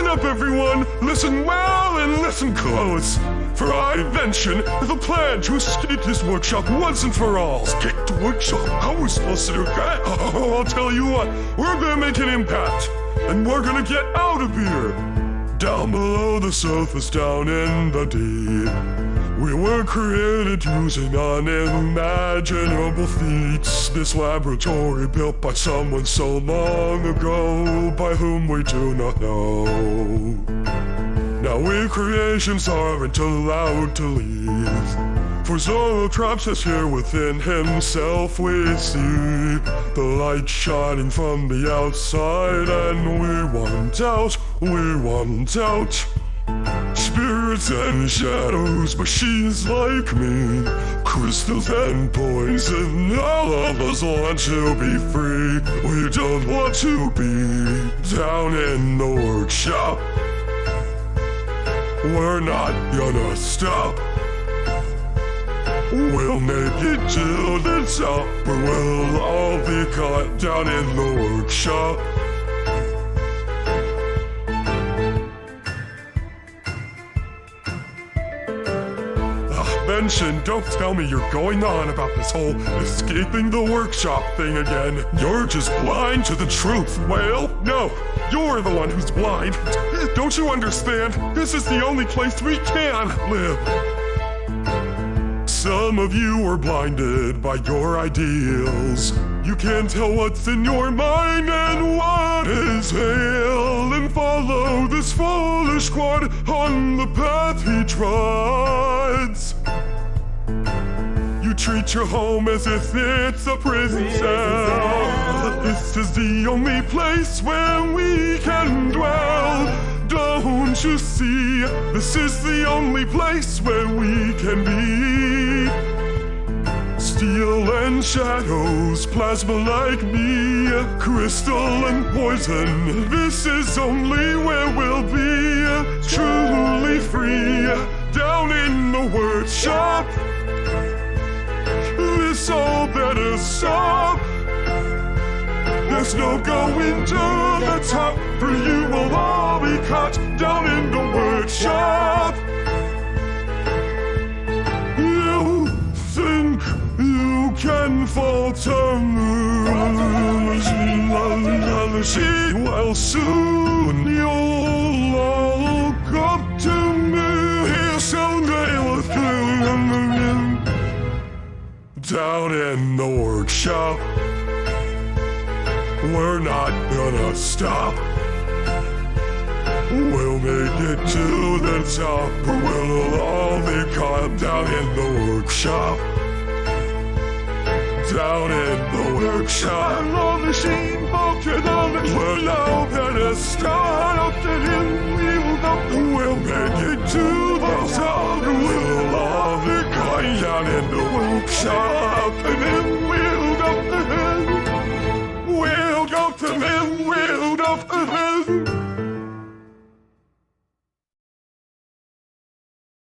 up, everyone! Listen well and listen close. For I mention the plan to escape this workshop once and for all. Escape the workshop? How are we supposed to do that? Oh, I'll tell you what. We're gonna make an impact. And we're gonna get out of here. Down below the surface, down in the deep. We were created using unimaginable feats. This laboratory built by someone so long ago, by whom we do not know. Now we creations aren't allowed to leave. For Zorro traps us here within himself. We see the light shining from the outside, and we want out, we want out. Spirits and shadows, machines like me, crystals and poison, all of us want to be free. We don't want to be down in the workshop. We're not gonna stop. We'll make it to the top, or we'll all be caught down in the workshop. Mention, don't tell me you're going on about this whole escaping the workshop thing again. You're just blind to the truth, whale. No, you're the one who's blind. Don't you understand? This is the only place we can live. Some of you are blinded by your ideals. You can't tell what's in your mind and what is real, and follow this foolish squad on the path he treads. You treat your home as if it's a prison cell. This is the only place where we can dwell. Don't you see? This is the only place where we can be. Steel and shadows, plasma like me, crystal and poison. This is only where we'll be truly free. Down in the workshop. This all better stop. There's no going to the top, for you will all be caught down in the workshop. You think you can falter me? Well, soon you'll all look up to me. Someday with down in the workshop. We're not gonna stop. We'll make it to the top, or we'll all be caught down in the workshop. Down in the workshop. On the machine, bolted on the we'll all better start up and in we'll go. We'll make it to the top, we'll all be caught down in the workshop. And